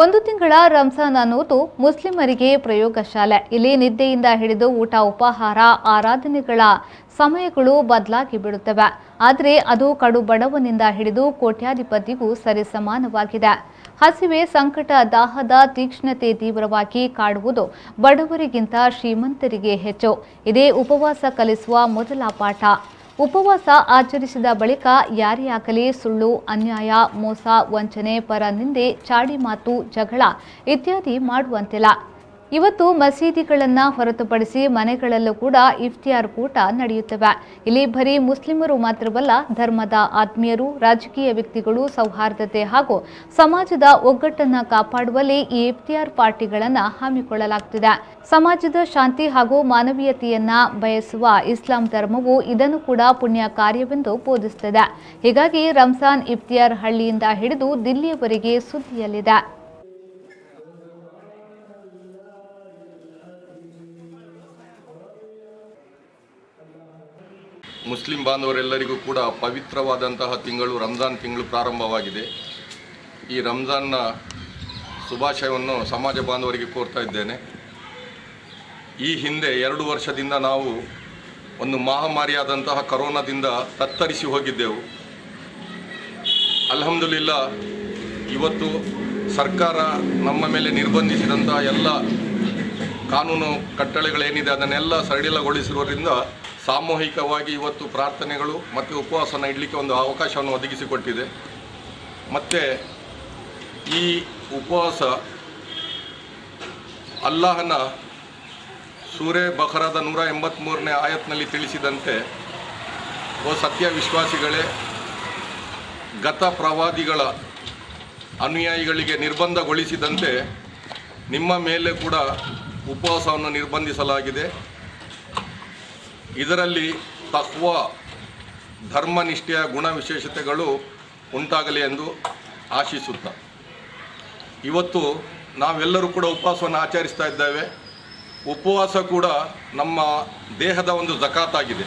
ಒಂದು ತಿಂಗಳ ರಂಜಾನ್ ಅನ್ನುವುದು ಮುಸ್ಲಿಮರಿಗೆ ಪ್ರಯೋಗಶಾಲೆ. ಇಲ್ಲಿ ನಿದ್ದೆಯಿಂದ ಹಿಡಿದು ಊಟ ಉಪಹಾರ ಆರಾಧನೆಗಳ ಸಮಯಗಳು ಬದಲಾಗಿ ಬಿಡುತ್ತವೆ. ಆದರೆ ಅದು ಕಡು ಬಡವನಿಂದ ಹಿಡಿದು ಕೋಟ್ಯಾಧಿಪತಿಗೂ ಸರಿಸಮಾನವಾಗಿದೆ. ಹಸಿವೆ, ಸಂಕಟ, ದಾಹದ ತೀಕ್ಷ್ಣತೆ ತೀವ್ರವಾಗಿ ಕಾಡುವುದು ಬಡವರಿಗಿಂತ ಶ್ರೀಮಂತರಿಗೆ ಹೆಚ್ಚು. ಇದೇ ಉಪವಾಸ ಕಲಿಸುವ ಮೊದಲ ಪಾಠ. ಉಪವಾಸ ಆಚರಿಸಿದ ಬಳಿಕ ಯಾರೇ ಆಗಲಿ ಸುಳ್ಳು, ಅನ್ಯಾಯ, ಮೋಸ, ವಂಚನೆ, ಪರನಿಂದೆ, ಚಾಡಿಮಾತು, ಜಗಳ ಇತ್ಯಾದಿ ಮಾಡುವಂತಿಲ್ಲ. ಇವತ್ತು ಮಸೀದಿಗಳನ್ನು ಹೊರತುಪಡಿಸಿ ಮನೆಗಳಲ್ಲೂ ಕೂಡ ಇಫ್ತಿಯಾರ್ ಕೂಟ ನಡೆಯುತ್ತವೆ. ಇಲ್ಲಿ ಬರೀ ಮುಸ್ಲಿಮರು ಮಾತ್ರವಲ್ಲ, ಧರ್ಮದ ಆತ್ಮೀಯರು, ರಾಜಕೀಯ ವ್ಯಕ್ತಿಗಳು, ಸೌಹಾರ್ದತೆ ಹಾಗೂ ಸಮಾಜದ ಒಗ್ಗಟ್ಟನ್ನು ಕಾಪಾಡುವಲ್ಲಿ ಈ ಇಫ್ತಿಯಾರ್ ಪಾರ್ಟಿಗಳನ್ನು ಹಮ್ಮಿಕೊಳ್ಳಲಾಗುತ್ತಿದೆ. ಸಮಾಜದ ಶಾಂತಿ ಹಾಗೂ ಮಾನವೀಯತೆಯನ್ನ ಬಯಸುವ ಇಸ್ಲಾಂ ಧರ್ಮವು ಇದನ್ನು ಕೂಡ ಪುಣ್ಯ ಕಾರ್ಯವೆಂದು ಬೋಧಿಸುತ್ತದೆ. ಹೀಗಾಗಿ ರಂಜಾನ್ ಇಫ್ತಿಯಾರ್ ಹಳ್ಳಿಯಿಂದ ಹಿಡಿದು ದಿಲ್ಲಿಯವರೆಗೆ ಸುದ್ದಿಯಲ್ಲಿದೆ. ಮುಸ್ಲಿಂ ಬಾಂಧವರೆಲ್ಲರಿಗೂ ಕೂಡ ಪವಿತ್ರವಾದಂತಹ ತಿಂಗಳು ರಂಜಾನ್ ತಿಂಗಳು ಪ್ರಾರಂಭವಾಗಿದೆ. ಈ ರಂಜಾನ್ನ ಶುಭಾಶಯವನ್ನು ಸಮಾಜ ಬಾಂಧವರಿಗೆ ಕೋರ್ತಾ ಇದ್ದೇನೆ. ಈ ಹಿಂದೆ 2 ವರ್ಷದಿಂದ ನಾವು ಒಂದು ಮಹಾಮಾರಿಯಾದಂತಹ ಕರೋನಾದಿಂದ ತತ್ತರಿಸಿ ಹೋಗಿದ್ದೆವು. ಅಲ್ಹಮ್ದುಲಿಲ್ಲಾ, ಇವತ್ತು ಸರ್ಕಾರ ನಮ್ಮ ಮೇಲೆ ನಿರ್ಬಂಧಿಸಿದಂತಹ ಎಲ್ಲ ಕಾನೂನು ಕಟ್ಟಳೆಗಳೇನಿದೆ ಅದನ್ನೆಲ್ಲ ಸಡಿಲಗೊಳಿಸಿರುವುದರಿಂದ ಸಾಮೂಹಿಕವಾಗಿ ಇವತ್ತು ಪ್ರಾರ್ಥನೆಗಳು ಮತ್ತು ಉಪವಾಸನ ಇಡಲಿಕ್ಕೆ ಒಂದು ಅವಕಾಶವನ್ನು ಒದಗಿಸಿಕೊಟ್ಟಿದೆ. ಮತ್ತು ಈ ಉಪವಾಸ ಅಲ್ಲಾಹನ ಸೂರೆ ಬಕರಾದ 183ನೇ ಆಯತ್ನಲ್ಲಿ ತಿಳಿಸಿದಂತೆ, ಓ ಸತ್ಯ ವಿಶ್ವಾಸಿಗಳೇ, ಗತ ಪ್ರವಾದಿಗಳ ಅನುಯಾಯಿಗಳಿಗೆ ನಿರ್ಬಂಧಗೊಳಿಸಿದಂತೆ ನಿಮ್ಮ ಮೇಲೆ ಕೂಡ ಉಪವಾಸವನ್ನು ನಿರ್ಬಂಧಿಸಲಾಗಿದೆ. ಇದರಲ್ಲಿ ತಖ್ವಾ, ಧರ್ಮನಿಷ್ಠೆಯ ಗುಣವಿಶೇಷತೆಗಳು ಉಂಟಾಗಲಿ ಎಂದು ಆಶಿಸುತ್ತಾ ಇವತ್ತು ನಾವೆಲ್ಲರೂ ಕೂಡ ಉಪವಾಸವನ್ನು ಆಚರಿಸ್ತಾ ಇದ್ದೇವೆ. ಉಪವಾಸ ಕೂಡ ನಮ್ಮ ದೇಹದ ಒಂದು ಜಕಾತ್ ಆಗಿದೆ.